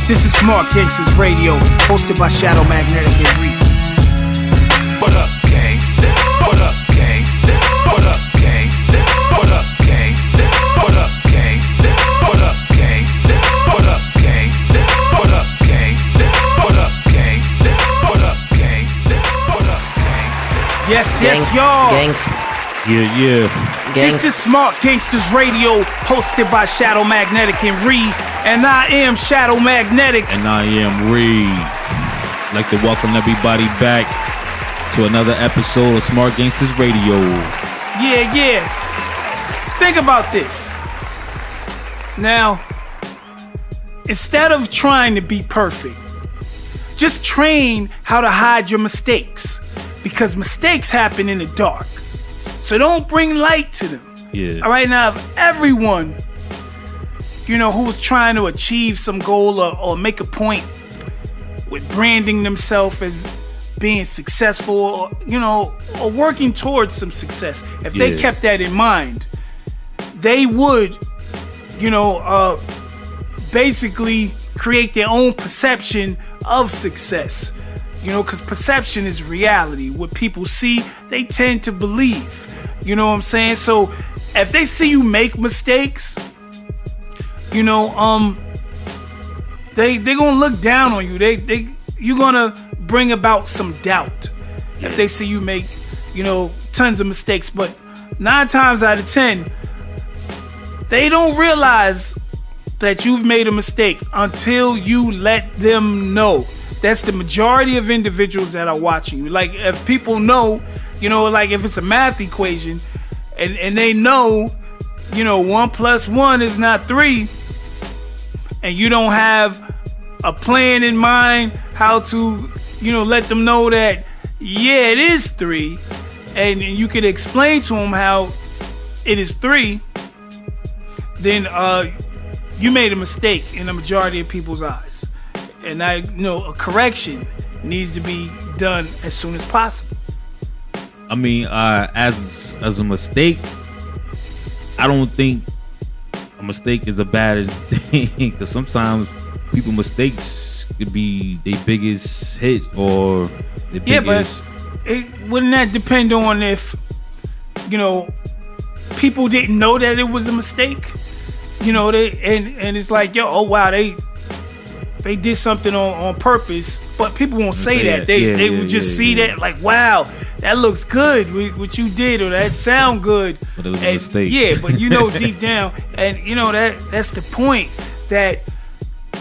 This is Smart Gangsters Radio, hosted by Shadow Magnetic and Reed. What up, gangsta? What up, gangsta? What up, gangsta? What up, gangsta? What up, gangsta? What up, gangsta? What up, gangsta? What up, gangsta? What up, gangsta? What up, gangsta? What up, gangsta? Yes, y'all. Yeah. This is Smart Gangsters Radio, hosted by Shadow Magnetic and Reed, and I am Shadow Magnetic. And I am Reed. I'd like to welcome everybody back to another episode of Smart Gangsters Radio. Yeah. Think about this. Now, instead of trying to be perfect, just train how to hide your mistakes, because mistakes happen in the dark. So don't bring light to them. Yeah. All right, now, if everyone, who's trying to achieve some goal or make a point with branding themselves as being successful, or working towards some success, if they kept that in mind, they would, basically create their own perception of success. Because perception is reality. What people see, they tend to believe. You know what I'm saying? So if they see you make mistakes, they're gonna look down on you. You're gonna bring about some doubt if they see you make, tons of mistakes. But 9 times out of 10, they don't realize that you've made a mistake until you let them know. That's the majority of individuals that are watching you. Like, if people know, like if it's a math equation and they know, 1 + 1 is not 3, and you don't have a plan in mind how to, let them know that, it is 3, and you could explain to them how it is 3, then you made a mistake in the majority of people's eyes. And a correction needs to be done as soon as possible. I mean, as a mistake, I don't think a mistake is a bad thing, because sometimes people's mistakes could be their biggest hit or their biggest. But wouldn't that depend on if people didn't know that it was a mistake? And it's like, oh wow, they did something on purpose, but people won't say that. They would just see that, like, wow, that looks good, what you did, or that sound good. But it was a mistake. Yeah, but deep down, and that's the point, that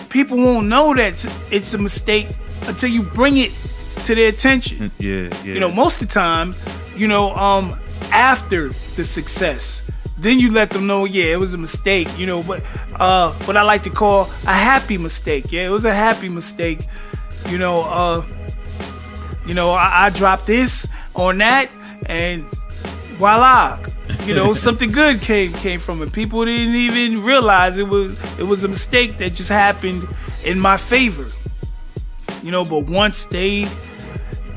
people won't know that it's a mistake until you bring it to their attention. Yeah. Most of the times, after the success, then you let them know, it was a mistake, but what I like to call a happy mistake. It was a happy mistake. I dropped this on that, and voila, something good came from it. People didn't even realize it was a mistake that just happened in my favor. But once they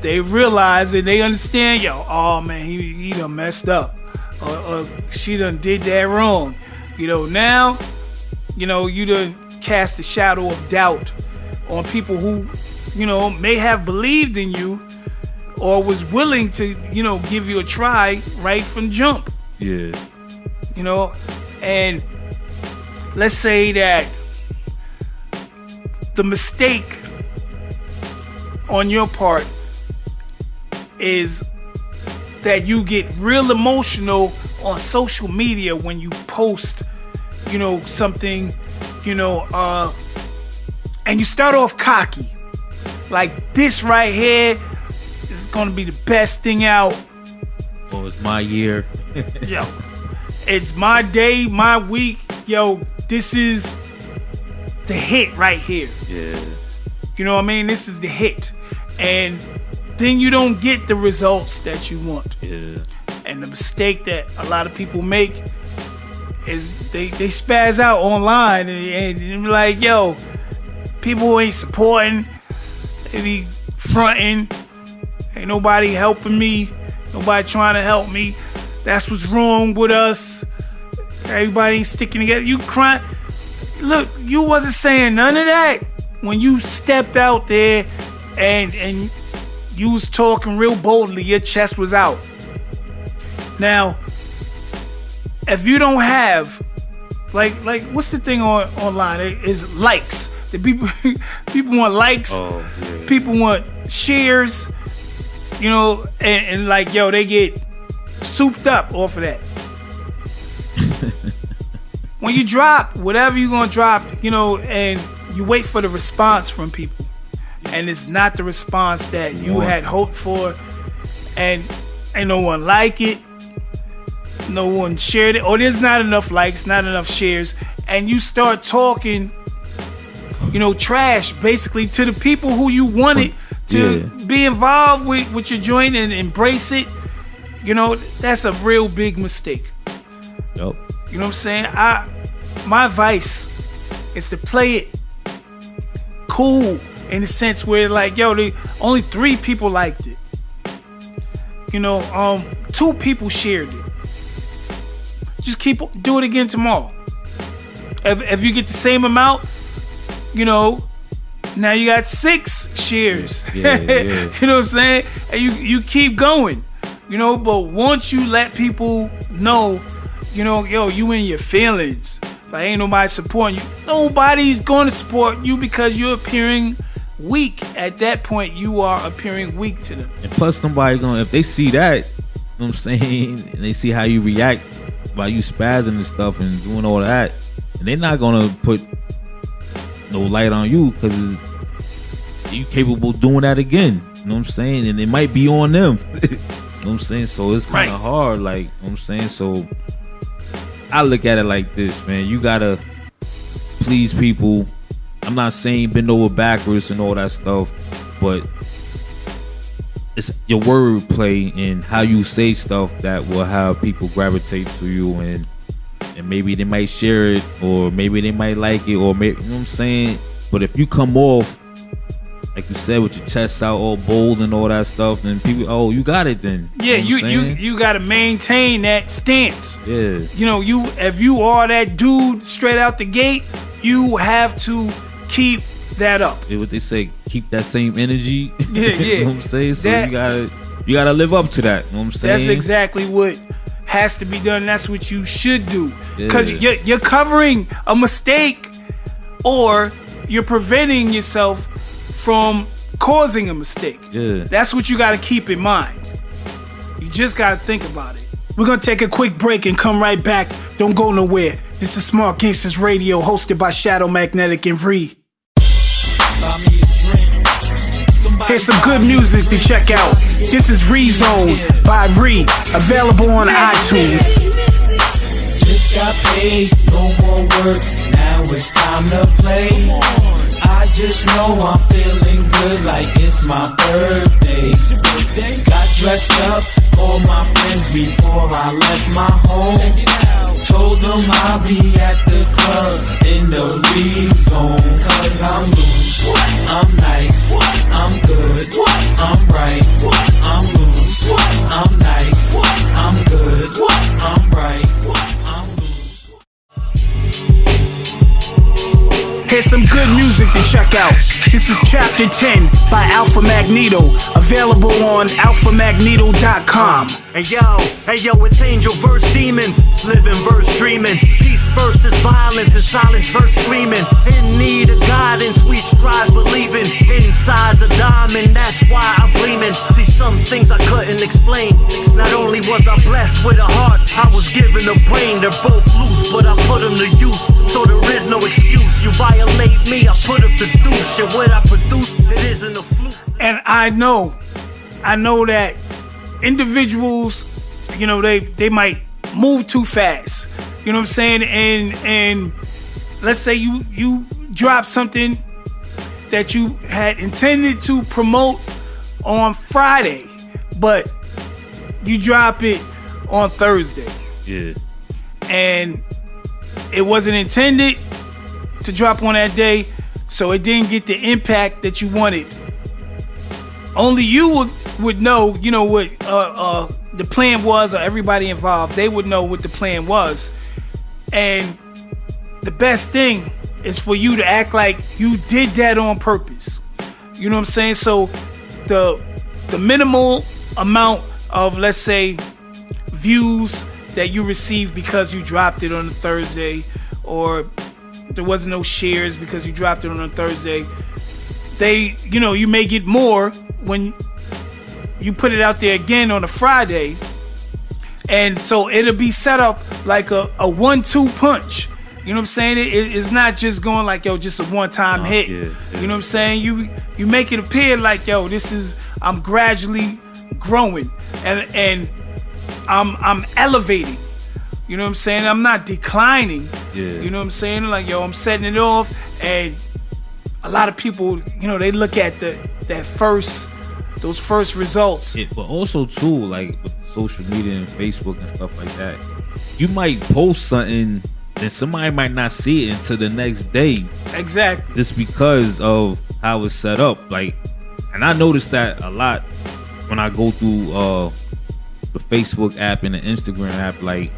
realize and they understand, oh man, he done messed up. Or she done did that wrong. Now, you done cast a shadow of doubt on people who, may have believed in you or was willing to, give you a try right from jump. Yeah. And let's say that the mistake on your part is that you get real emotional on social media when you post, something, and you start off cocky. Like, this right here is gonna be the best thing out. Oh, it's my year. Yo, it's my day, my week. Yo, this is the hit right here. Yeah. You know what I mean? This is the hit. And then you don't get the results that you want. Yeah. And the mistake that a lot of people make is they spaz out online and be like, yo, people ain't supporting, they be fronting, ain't nobody helping me, nobody trying to help me. That's what's wrong with us. Everybody ain't sticking together. You crying. Look, you wasn't saying none of that when you stepped out there and you was talking real boldly, your chest was out. Now, if you don't have like what's the thing online? It is likes. The people want likes. Oh, yeah. People want shares. You know, and like yo, they get souped up off of that. When you drop whatever you're gonna drop, you know, and you wait for the response from people, and it's not the response that you had hoped for, and ain't no one like it, no one shared it, or there's not enough likes, not enough shares, and you start talking, you know, trash basically to the people who you wanted to be involved with your joint and embrace it. You know, that's a real big mistake. Yep. You know what I'm saying? My advice is to play it cool in the sense where like, yo, only 3 people liked it. You know, 2 people shared it. Just do it again tomorrow. If you get the same amount, you know, now you got 6 shares. Yeah. You know what I'm saying? And you keep going. You know, but once you let people know, you know, yo, you in your feelings. Like, ain't nobody supporting you. Nobody's going to support you because you're appearing weak. At that point, you are appearing weak to them. And plus, somebody if they see that, you know what I'm saying, and they see how you react by you spazzing and stuff and doing all that, and they're not going to put no light on you because you capable of doing that again. You know what I'm saying? And it might be on them. You know what I'm saying? So it's kind of hard, like, you know what I'm saying? So I look at it like this, man. You gotta please people. I'm not saying bend over backwards and all that stuff, but it's your wordplay and how you say stuff that will have people gravitate to you, and maybe they might share it, or maybe they might like it, or maybe, you know what I'm saying? But if you come off like you said, with your chest out all bold and all that stuff, then people, oh, you got it then. Yeah, you got to maintain that stance. Yeah. You know, if you are that dude straight out the gate, you have to keep that up. Yeah, what they say, keep that same energy. Yeah, yeah. You know what I'm saying? So you gotta live up to that. You know what I'm saying? That's exactly what has to be done. That's what you should do. Because you're covering a mistake, or you're preventing yourself from causing a mistake. Yeah. That's what you got to keep in mind. You just got to think about it. We're going to take a quick break and come right back. Don't go nowhere. This is Smart Gangsters Radio, hosted by Shadow Magnetic and Ree. Here's some good music to check out. This is Rezone by Ree, available on iTunes. Just got paid, no more work, now it's time to play. I just know I'm feeling good like it's my birthday. Got dressed up, called my friends before I left my home. Told them I'll be at the club in the Rezone. Cause I'm loose, I'm nice, I'm good, I'm right, I'm loose, I'm nice, I'm good, I'm right, I'm loose. Here's some good music to check out. This is Chapter 10 by Alpha Magneto, available on alphamagneto.com. Hey yo, it's angel verse demons, living verse dreaming. Peace versus violence and silence verse screaming. In need of guidance, we strive believing. Inside's a diamond, that's why I'm gleaming. See, some things I couldn't explain. Not only was I blessed with a heart, I was given a brain. They're both loose, but I put them to use, so there is no excuse. You violate me, I put up the deuce. Shit, what I produce, it isn't a fluke. And I know that individuals, you know, they might move too fast. You know what I'm saying? And let's say you drop something that you had intended to promote on Friday, but you drop it on Thursday. Yeah. And it wasn't intended to drop on that day, so it didn't get the impact that you wanted. Only you would know, you know, what the plan was, or everybody involved, they would know what the plan was. And the best thing is for you to act like you did that on purpose. You know what I'm saying? So the minimal amount of, let's say, views that you received because you dropped it on a Thursday, or there wasn't no shares because you dropped it on a Thursday, you may get more when you put it out there again on a Friday. And so it'll be set up like a 1-2 punch. You know what I'm saying? It's not just going like, yo, just a one-time hit. Yeah. You know what I'm saying? You make it appear like, yo, I'm gradually growing and I'm elevating. You know what I'm saying? I'm not declining. Yeah. You know what I'm saying? Like, yo, I'm setting it off, and a lot of people, they look at those first results. But also too, like with social media and Facebook and stuff like that, you might post something and somebody might not see it until the next day. Exactly. Just because of how it's set up. Like, and I noticed that a lot when I go through the Facebook app and the Instagram app. Like,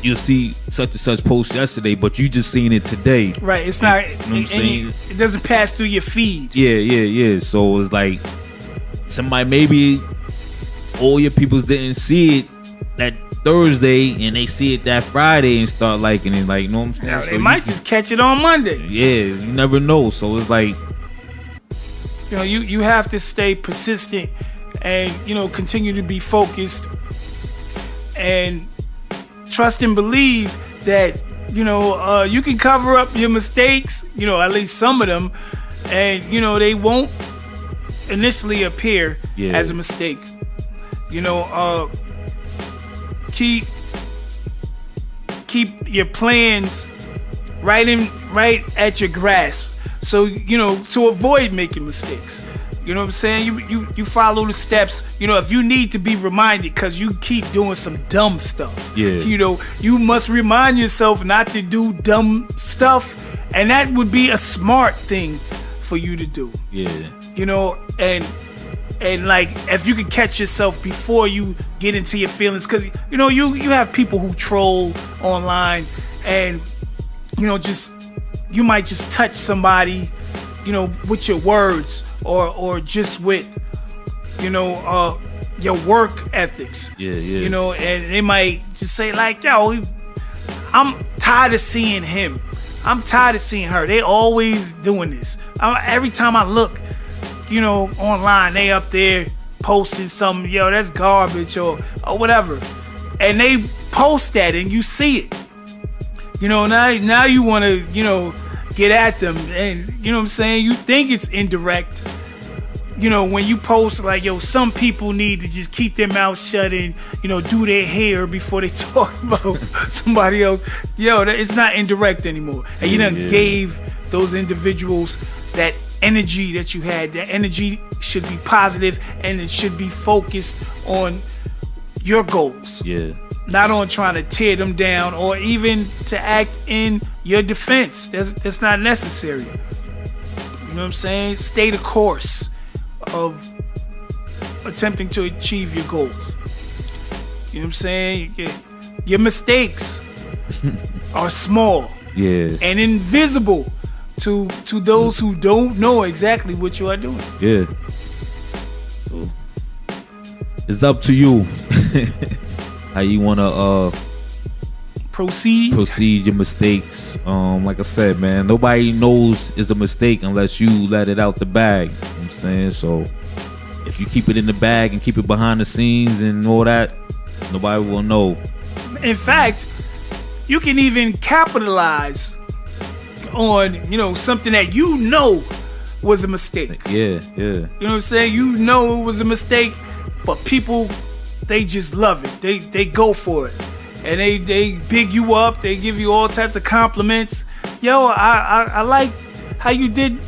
you'll see such and such post yesterday, but you just seen it today. Right. It's not. You know what I'm saying? It doesn't pass through your feed. Yeah. So it's like somebody, maybe all your peoples didn't see it that Thursday and they see it that Friday and start liking it. Like, you know what I'm saying? Now, they might just catch it on Monday. Yeah, you never know. So it's like, you have to stay persistent and continue to be focused and trust and believe that you can cover up your mistakes, at least some of them, and they won't initially appear as a mistake. Keep your plans right at your grasp, so to avoid making mistakes. You know what I'm saying? You follow the steps. If you need to be reminded because you keep doing some dumb stuff. Yeah. You must remind yourself not to do dumb stuff, and that would be a smart thing for you to do. Yeah. And like, if you could catch yourself before you get into your feelings, because you have people who troll online, and you might just touch somebody with your words or just with your work ethics. Yeah. And they might just say like, yo, I'm tired of seeing him, I'm tired of seeing her, they always doing this. Every time I look online, they up there posting something, yo, that's garbage or whatever, and they post that and you see it. Now you want to get at them, and what I'm saying, you think it's indirect when you post like, yo, some people need to just keep their mouth shut and do their hair before they talk about somebody else. It's not indirect anymore, and you done gave those individuals that energy that you had. That energy should be positive, and it should be focused on your goals, not on trying to tear them down or even to act in your defense. That's not necessary. You know what I'm saying? Stay the course of attempting to achieve your goals. You know what I'm saying? Your mistakes are small and invisible to those who don't know exactly what you are doing. Yeah. So it's up to you how you wanna proceed your mistakes. Like I said, man, nobody knows it's a mistake unless you let it out the bag. You know what I'm saying? So if you keep it in the bag and keep it behind the scenes and all that, nobody will know. In fact, you can even capitalize on something that was a mistake. Yeah. You know what I'm saying? It was a mistake, but people, they just love it. They go for it, and they big you up. They give you all types of compliments. Yo, I like how you did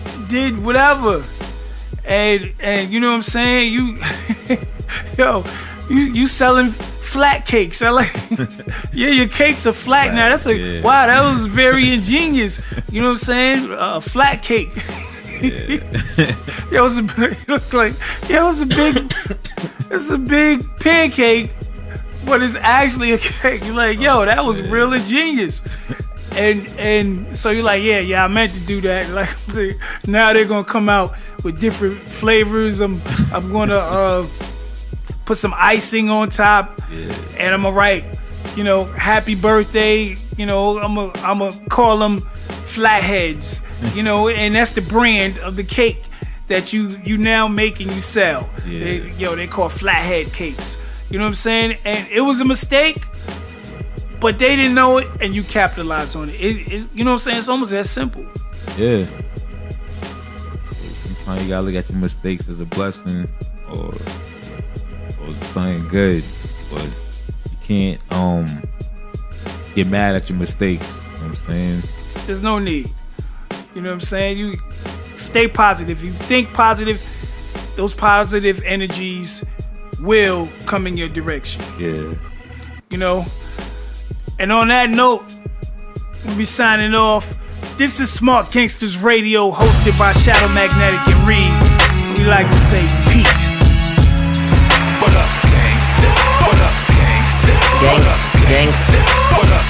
whatever, and you know what I'm saying? You selling flat cakes. I like, your cakes are flat now. That's wow, that was very ingenious. You know what I'm saying? A flat cake. It looked like it's a big pancake, but it's actually a cake. You're like, yo, that was real ingenious. And so you're like, yeah, I meant to do that. Like now they're gonna come out with different flavors. I'm gonna put some icing on top, and I'm gonna write, happy birthday. I'm gonna call them flatheads. And that's the brand of the cake that you now make and you sell. They call flathead cakes. You know what I'm saying? And it was a mistake, but they didn't know it, and you capitalized on it. You know what I'm saying? It's almost that simple. Yeah. Sometimes you gotta look at your mistakes as a blessing or something good, but you can't get mad at your mistakes. You know what I'm saying? There's no need. You know what I'm saying? You stay positive. You think positive, those positive energies will come in your direction. Yeah. And on that note, we'll be signing off. This is Smart Gangsters Radio, hosted by Shadow Magnetic and Reed. We like to say peace. What up, gangsta? What up, gangsta? Gangsta. What up,